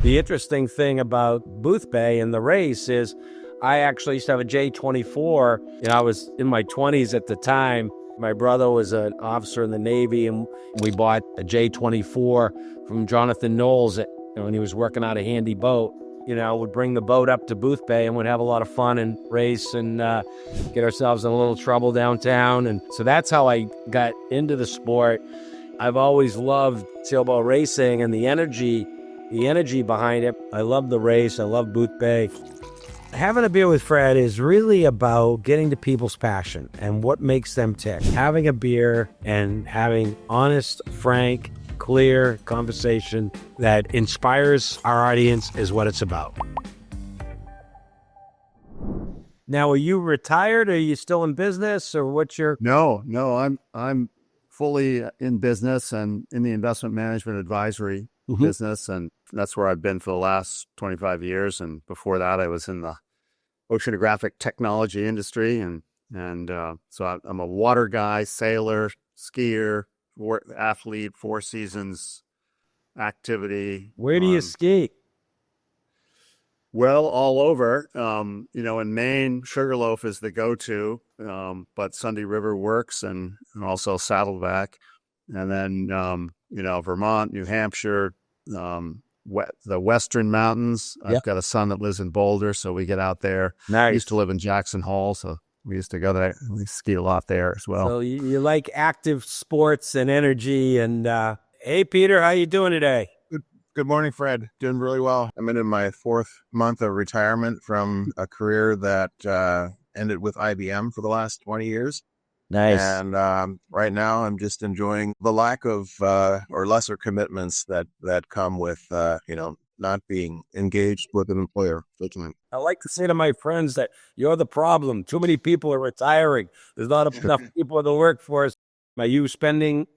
The interesting thing about Boothbay and the race is I actually used to have a J24. I was in my 20s at the time. My brother was an officer in the Navy, and we bought a J24 from Jonathan Knowles when he was working out a handy boat. Would bring the boat up to Boothbay and would have a lot of fun and race and get ourselves in a little trouble downtown. And so that's how I got into the sport. I've always loved sailboat racing and the energy behind it. I love the race. I love Boothbay. Having a beer with Fred is really about getting to people's passion and what makes them tick. Having a beer and having honest, frank, clear conversation that inspires our audience is what it's about. Now, are you retired? Are you still in business, or what's your? No, I'm fully in business and in the investment management advisory business, and that's where I've been for the last 25 years. And before that, I was in the oceanographic technology industry, and so I'm a water guy, sailor, skier, athlete, Four Seasons activity. Where do you ski? Well, all over. In Maine, Sugarloaf is the go-to, but Sunday River works, and also Saddleback. And then, Vermont, New Hampshire, the Western Mountains. I've got a son that lives in Boulder, so we get out there. Nice. I used to live in Jackson Hole, so we used to go there. We ski a lot there as well. So you like active sports and energy. And hey, Peter, how you doing today? Good morning, Fred. Doing really well. I'm in my 4th month of retirement from a career that ended with IBM for the last 20 years. Nice. And right now I'm just enjoying the lack of or lesser commitments that come with, not being engaged with an employer. I like to say to my friends that you're the problem. Too many people are retiring. There's not enough people in the workforce. Are you spending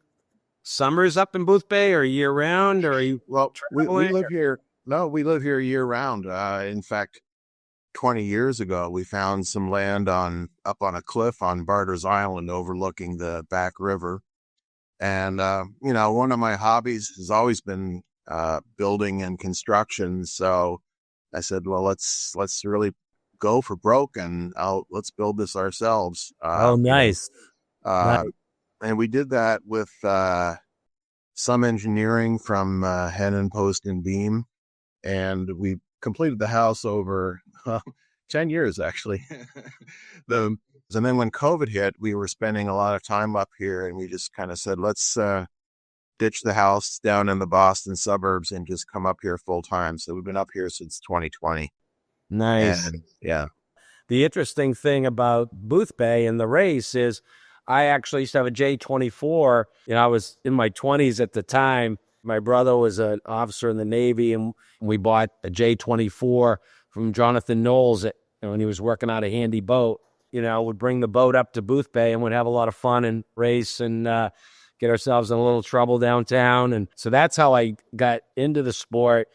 summers up in Boothbay, or year round, or are you? Well, we live here. No, we live here year round. In fact, 20 years ago, we found some land up on a cliff on Barter's Island overlooking the Back River. And, one of my hobbies has always been building and construction. So I said, well, let's really go for broke and let's build this ourselves. Nice. Nice. And we did that with some engineering from Hennon, Post, and Beam. And we completed the house over 10 years, actually. And then when COVID hit, we were spending a lot of time up here, and we just kind of said, let's ditch the house down in the Boston suburbs and just come up here full time. So we've been up here since 2020. Nice. And, yeah. The interesting thing about Boothbay and the race is I actually used to have a J24. I was in my 20s at the time. My brother was an officer in the Navy, and we bought a J24 from Jonathan Knowles when he was working out a handy boat. Would bring the boat up to Boothbay and would have a lot of fun and race and get ourselves in a little trouble downtown. And so that's how I got into the sport.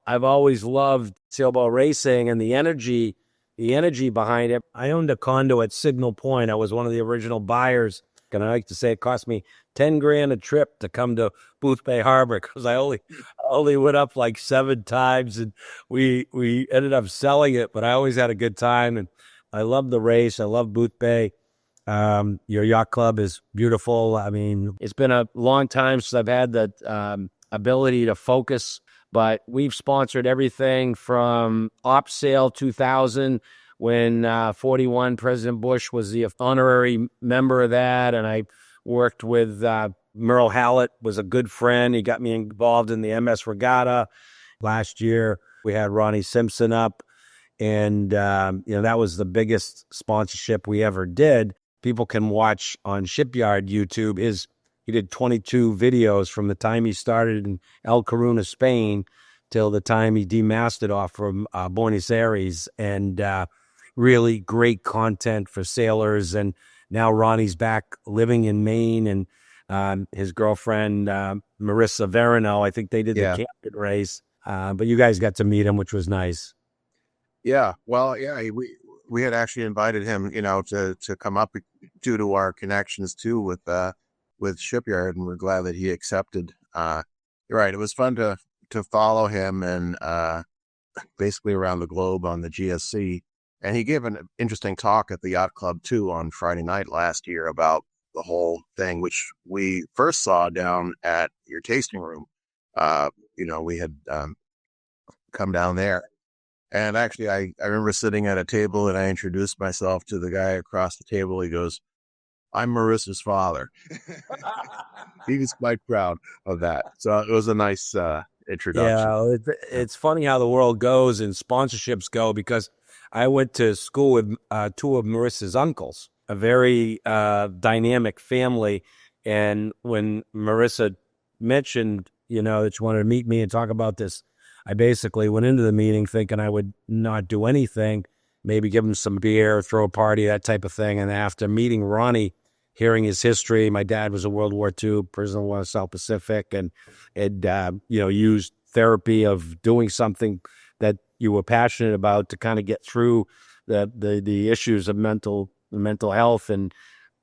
I've always loved sailboat racing and the energy behind it. I owned a condo at Signal Point. I was one of the original buyers. And I like to say it cost me $10,000 a trip to come to Boothbay Harbor, because I only went up like 7 times, and we ended up selling it. But I always had a good time, and I love the race. I love Boothbay. Your yacht club is beautiful. I mean, it's been a long time since I've had the ability to focus, but we've sponsored everything from Op Sail 2000, when 41 President Bush was the honorary member of that, and I worked with Merle Hallett, was a good friend. He got me involved in the MS Regatta. Last year, we had Ronnie Simpson up, and that was the biggest sponsorship we ever did. People can watch on Shipyard YouTube. He did 22 videos from the time he started in El Coruna, Spain, till the time he demasted off from Buenos Aires, and really great content for sailors. And now Ronnie's back living in Maine, and his girlfriend, Marissa Verino, I think they did the Camden race. But you guys got to meet him, which was nice. Yeah. Well, yeah, we had actually invited him, to come up due to our connections too with Shipyard, and we're glad that he accepted. You're right. It was fun to to follow him and basically around the globe on the GSC. And he gave an interesting talk at the yacht club too on Friday night last year about the whole thing, which we first saw down at your tasting room. We had come down there. And actually, I remember sitting at a table and I introduced myself to the guy across the table. He goes, "I'm Marissa's father." He was quite proud of that. So it was a nice introduction. Yeah, it's funny how the world goes and sponsorships go, because I went to school with two of Marissa's uncles, a very dynamic family. And when Marissa mentioned, that she wanted to meet me and talk about this, I basically went into the meeting thinking I would not do anything, maybe give him some beer, throw a party, that type of thing. And after meeting Ronnie, hearing his history, my dad was a World War II prisoner of war, South Pacific, and used therapy of doing something that you were passionate about to kind of get through the issues of mental health, and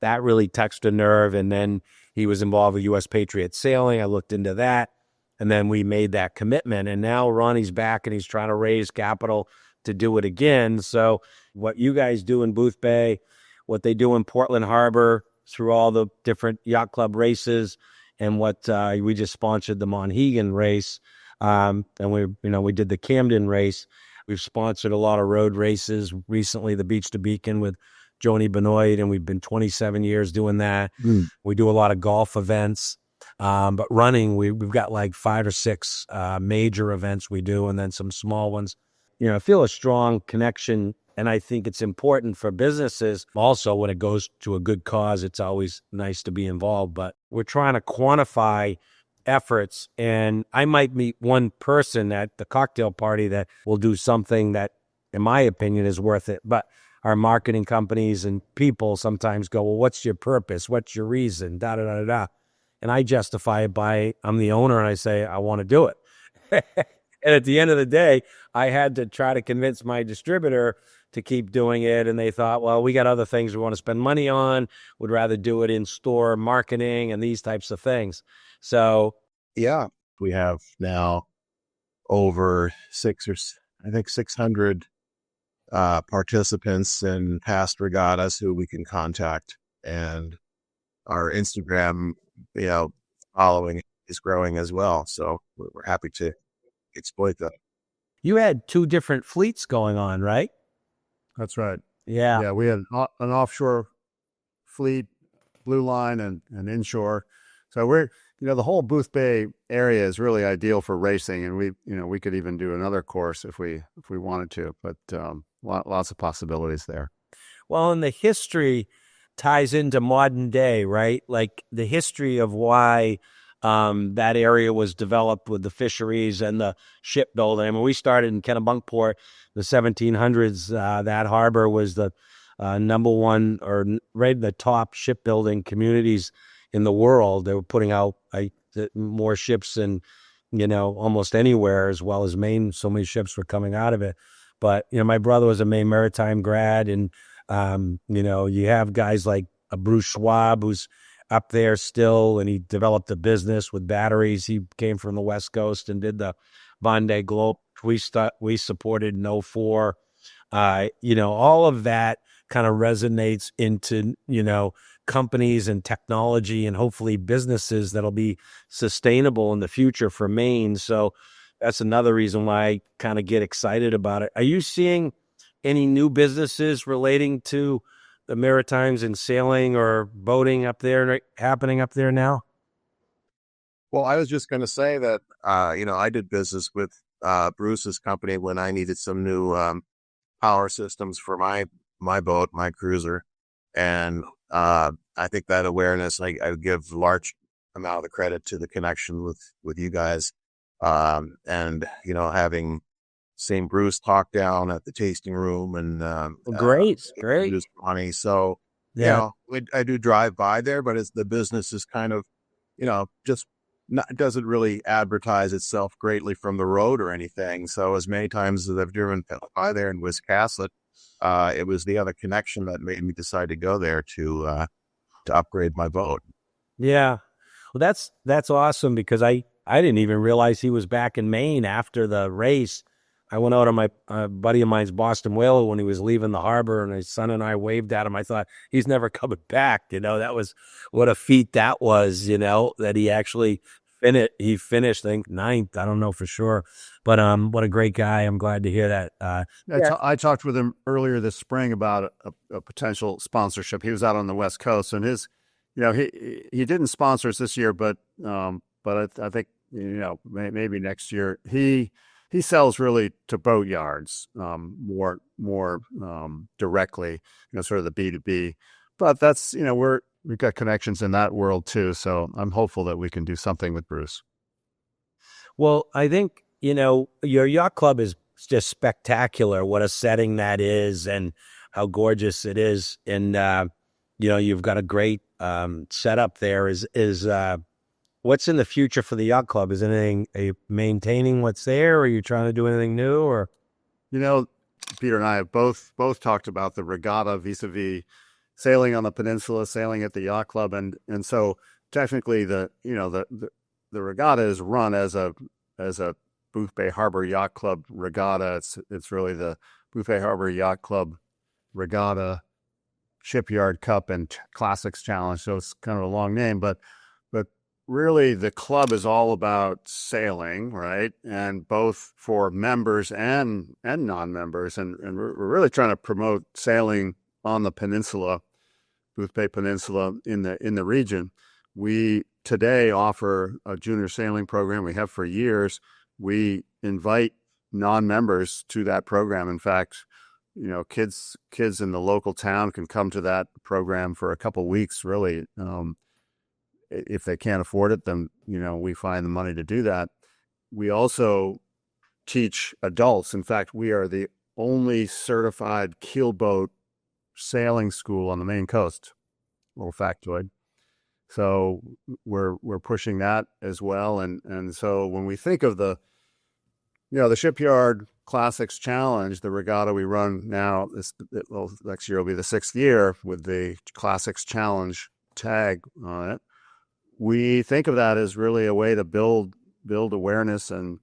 that really touched a nerve. And then he was involved with U.S. Patriot Sailing. I looked into that, and then we made that commitment. And now Ronnie's back, and he's trying to raise capital to do it again. So what you guys do in Boothbay, what they do in Portland Harbor through all the different yacht club races, and what we just sponsored the Monhegan race, and we did the Camden race. We've sponsored a lot of road races recently, the Beach to Beacon with Joni Benoit, and we've been 27 years doing that. We do a lot of golf events, but running, we've got like 5 or 6 major events we do, and then some small ones. I feel a strong connection, and I think it's important for businesses. Also, when it goes to a good cause, it's always nice to be involved. But we're trying to quantify efforts, and I might meet one person at the cocktail party that will do something that, in my opinion, is worth it. But our marketing companies and people sometimes go, "Well, what's your purpose? What's your reason? Da da da da da." And I justify it by, I'm the owner, and I say I want to do it. And at the end of the day, I had to try to convince my distributor to keep doing it. And they thought, well, we got other things we want to spend money on. Would rather do it in store marketing and these types of things. So, yeah, we have now over 600 participants in past regattas who we can contact. And our Instagram, following is growing as well. So we're happy to exploit that. You had 2 different fleets going on, right? That's right. Yeah. Yeah, we had an offshore fleet, blue line, and inshore. So we're, the whole Boothbay area is really ideal for racing, and we could even do another course if we wanted to. But lots of possibilities there. Well, and the history ties into modern day, right? Like the history of why that area was developed with the fisheries and the shipbuilding. I mean, we started in Kennebunkport, the 1700s. That harbor was the number one, or right in the top shipbuilding communities in the world. They were putting out more ships than, almost anywhere, as well as Maine. So many ships were coming out of it. But, my brother was a Maine Maritime grad, and, you have guys like Bruce Schwab, who's up there still, and he developed a business with batteries. He came from the West Coast and did the Vendée Globe. We supported in 2004. All of that kind of resonates into, companies and technology, and hopefully businesses that'll be sustainable in the future for Maine. So that's another reason why I kind of get excited about it. Are you seeing any new businesses relating to the Maritimes and sailing or boating up there happening up there now? Well, I was just going to say that, I did business with Bruce's company when I needed some new power systems for my boat, my cruiser. And I think that awareness, I give large amount of the credit to the connection with you guys. And, having seen Bruce talk down at the tasting room, and Great. Money. So, Yeah. I do drive by there, but the business is kind of, just doesn't really advertise itself greatly from the road or anything. So as many times as I've driven by there in Wiscasset, it was the other connection that made me decide to go there to upgrade my boat. Yeah. Well, that's awesome, because I I didn't even realize he was back in Maine after the race. I went out on my buddy of mine's Boston Whaler when he was leaving the harbor, and his son and I waved at him. I thought, he's never coming back. That was what a feat that was, that he actually finished, I think, ninth. I don't know for sure. But what a great guy. I'm glad to hear that. I talked with him earlier this spring about a potential sponsorship. He was out on the West Coast, and he didn't sponsor us this year, but I think, maybe next year. He sells really to boat yards more directly, sort of the B2B. But that's, we've got connections in that world too. So I'm hopeful that we can do something with Bruce. Well, I think, your yacht club is just spectacular. What a setting that is and how gorgeous it is. And, you've got a great setup there. What's in the future for the yacht club? Is anything maintaining what's there, or are you trying to do anything new? Or, Peter and I have both talked about the regatta vis-a-vis sailing on the peninsula, sailing at the yacht club, and so technically the regatta is run as a Boothbay Harbor Yacht Club regatta. It's really the Boothbay Harbor Yacht Club Regatta, Shipyard Cup, and Classics Challenge. So it's kind of a long name, but really the club is all about sailing, right? And both for members and non-members. And we're really trying to promote sailing on the peninsula, Boothbay Peninsula, in the region. We today offer a junior sailing program. We have for years. We invite non-members to that program. In fact, kids in the local town can come to that program for a couple weeks, really. If they can't afford it, then, we find the money to do that. We also teach adults. In fact, we are the only certified keelboat sailing school on the Maine coast. A little factoid. So we're pushing that as well. And so when we think of the Shipyard Classics Challenge, the regatta we run now, next year will be the 6th year with the Classics Challenge tag on it. We think of that as really a way to build awareness and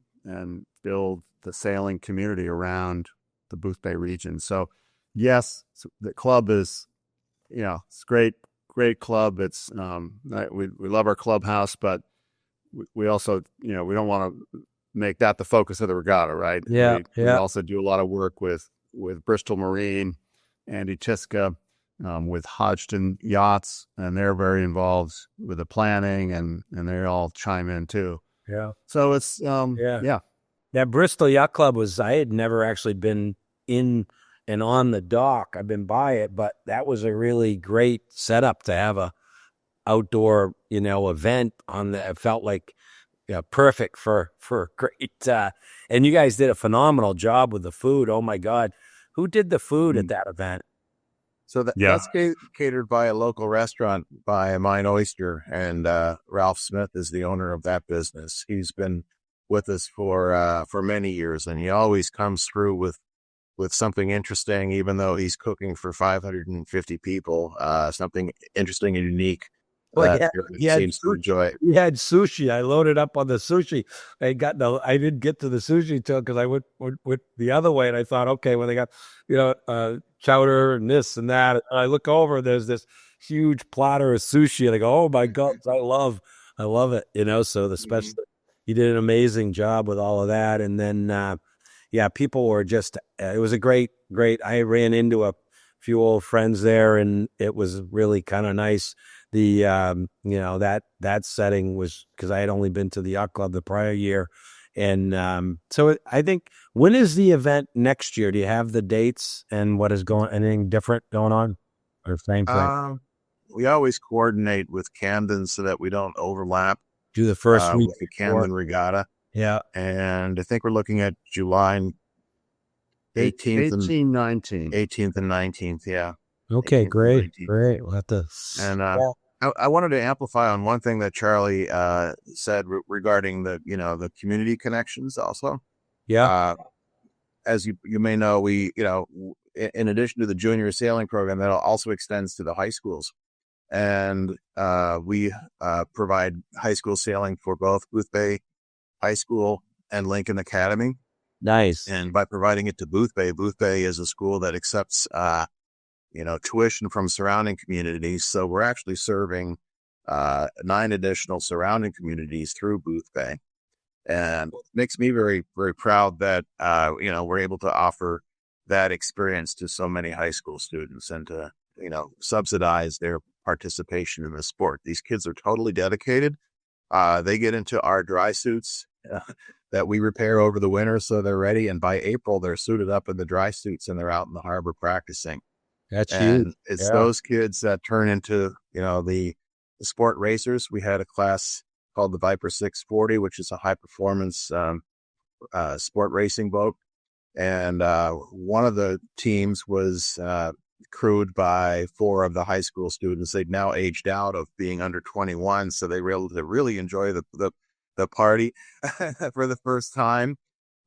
build the sailing community around the Boothbay region. So yes, the club is, it's great club. It's we love our clubhouse, but we also, we don't want to make that the focus of the regatta, right? We also do a lot of work with Bristol Marine, Andy Tiska, with Hodgson Yachts, and they're very involved with the planning, and they all chime in too. Yeah. So it's That Bristol Yacht Club I had never actually been in and on the dock. I've been by it, but that was a really great setup to have a outdoor, event on the. It felt like perfect for great. And you guys did a phenomenal job with the food. Oh my God, who did the food at that event? So that's catered by a local restaurant by Mine Oyster, and Ralph Smith is the owner of that business. He's been with us for many years, and he always comes through with something interesting, even though he's cooking for 550 people, something interesting and unique. Well, He seems to enjoy. He had sushi. I loaded up on the sushi. I didn't get to the sushi till because I went the other way, and I thought, okay, when they got chowder and this and that, and I look over, there's this huge platter of sushi, and I go, oh my God, I love it. So the special, he did an amazing job with all of that, and then people were just. It was a great. I ran into a few old friends there, and it was really kind of nice. The that setting was because I had only been to the yacht club the prior year, and so I think, when is the event next year? Do you have the dates and what is anything different going on, or same thing? We always coordinate with Camden so that we don't overlap. Do the first week with the Camden Regatta. Yeah, and I think we're looking at July 18th and 18th and 19th. Yeah. Okay, great. We'll have to. And I wanted to amplify on one thing that Charlie said regarding the community connections also. Yeah. As you may know, we in addition to the junior sailing program, that also extends to the high schools, and we provide high school sailing for both Boothbay High School and Lincoln Academy. Nice. And by providing it to Boothbay, Boothbay is a school that accepts, tuition from surrounding communities. So we're actually serving 9 additional surrounding communities through Boothbay. And it makes me very, very proud that, we're able to offer that experience to so many high school students and to, subsidize their participation in the sport. These kids are totally dedicated. They get into our dry suits that we repair over the winter, so they're ready. And by April, they're suited up in the dry suits and they're out in the harbor practicing. That's And huge. it's those kids that turn into, the sport racers. We had a class called the Viper 640, which is a high performance sport racing boat. And one of the teams was crewed by 4 of the high school students. They'd now aged out of being under 21, so they were able to really enjoy the party for the first time.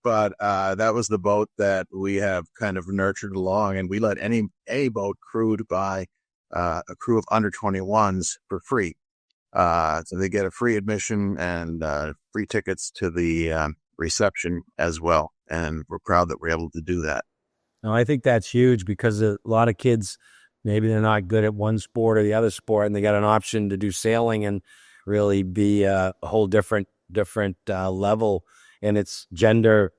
But that was the boat that we have kind of nurtured along, and we let any boat crewed by a crew of under 21s for free. So they get a free admission and free tickets to the reception as well. And we're proud that we're able to do that. No, I think that's huge because a lot of kids, maybe they're not good at one sport or the other sport, and they got an option to do sailing and really be a whole different level. And it's gender,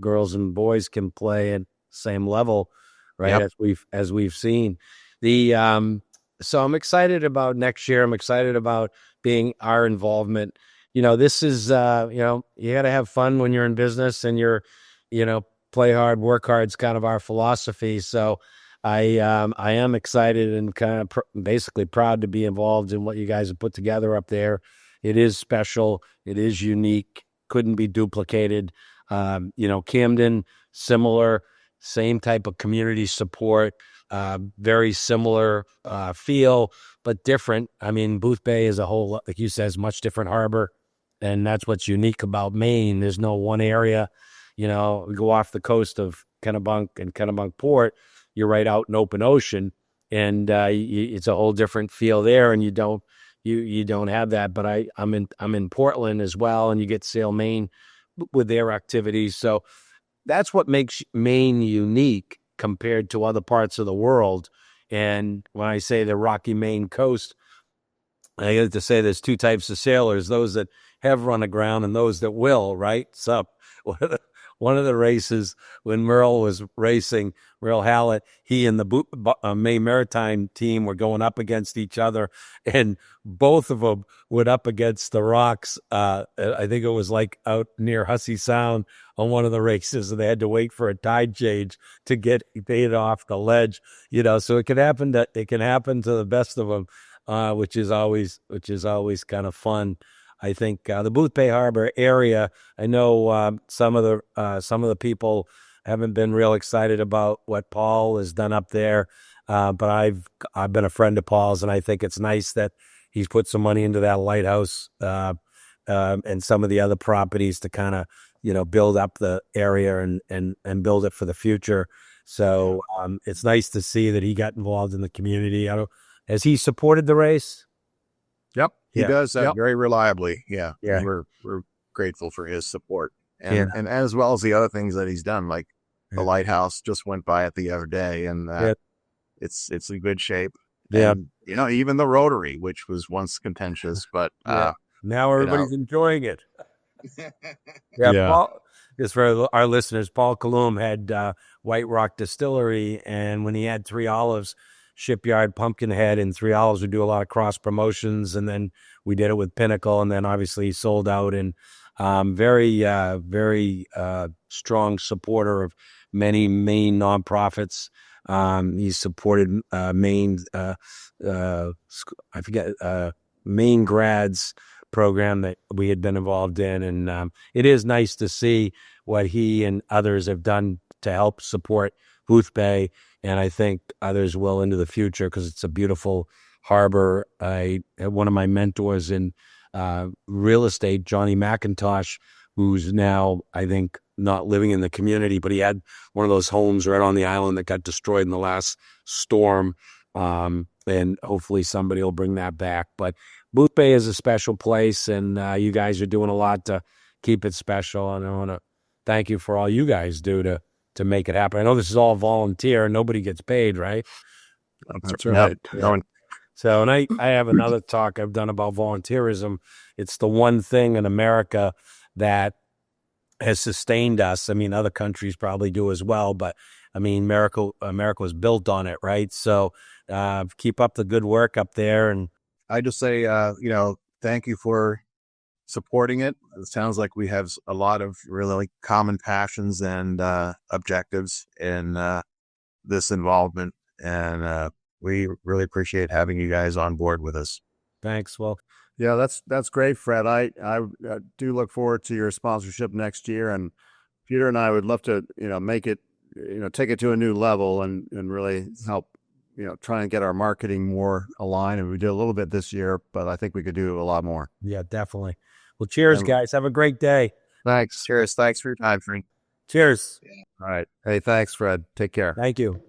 girls and boys can play at the same level, right? Yep. As we've seen. So I'm excited about next year. I'm excited about being our involvement. This is, you got to have fun when you're in business, and you're, play hard, work hard is kind of our philosophy. So I am excited and kind of basically proud to be involved in what you guys have put together up there. It is special. It is unique. Couldn't be duplicated. Camden, similar, same type of community support, very similar feel, but different. I mean, Boothbay is a whole, like you said, is much different harbor, and that's what's unique about Maine. There's no one area. We go off the coast of Kennebunk and Kennebunkport, you're right out in open ocean, and it's a whole different feel there, and you don't have that. But I'm in Portland as well, and you get Sail Maine with their activities. So that's what makes Maine unique compared to other parts of the world. And when I say the Rocky Maine coast, I get to say there's 2 types of sailors: those that have run aground and those that will. Right? So one of the races, when Merle was racing, Merle Hallett, he and the Maine Maritime team were going up against each other, and both of them went up against the rocks. I think it was like out near Hussey Sound on one of the races, and they had to wait for a tide change to get it off the ledge. So it can happen to the best of them, which is always kind of fun. I think the Boothbay Harbor area, I know some of the people haven't been real excited about what Paul has done up there, but I've been a friend of Paul's, and I think it's nice that he's put some money into that lighthouse and some of the other properties to kind of build up the area and build it for the future. So it's nice to see that he got involved in the community. Has he supported the race? Yep. He does that Yep. very reliably. Yeah. Yeah. We're grateful for his support. And as well as the other things that he's done, like the lighthouse just went by it the other day, and it's in good shape. Yeah. And, even the Rotary, which was once contentious, but now everybody's enjoying it. Yeah. Paul, just for our listeners, Paul Kalum had White Rock Distillery, and when he had 3 Olives, Shipyard, Pumpkinhead, and 3 Olives, would do a lot of cross promotions, and then we did it with Pinnacle, and then obviously he sold out. And very strong supporter of many Maine nonprofits. He supported Maine, Maine grads program that we had been involved in, and it is nice to see what he and others have done to help support Boothbay, and I think others will into the future because it's a beautiful harbor. I had one of my mentors in real estate, Johnny McIntosh, who's now, I think, not living in the community, but he had one of those homes right on the island that got destroyed in the last storm, and hopefully somebody will bring that back. But Boothbay is a special place, and you guys are doing a lot to keep it special. And I want to thank you for all you guys do to make it happen. I know this is all volunteer and nobody gets paid, right? That's right. Yeah. So, and I have another talk I've done about volunteerism. It's the one thing in America that has sustained us. I mean, other countries probably do as well, but I mean, America was built on it, right? So keep up the good work up there. And I just say, thank you for supporting it. It sounds like we have a lot of really common passions and objectives in this involvement. And we really appreciate having you guys on board with us. thanks. Well, Yeah, that's great, Fred. I do look forward to your sponsorship next year, and Peter and I would love to, make it, take it to a new level and really help, try and get our marketing more aligned. And we did a little bit this year, but I think we could do a lot more. yeah, definitely. Well, cheers, guys. Have a great day. Thanks. Cheers. Thanks for your time, Frank. Cheers. All right. Hey, thanks, Fred. Take care. Thank you.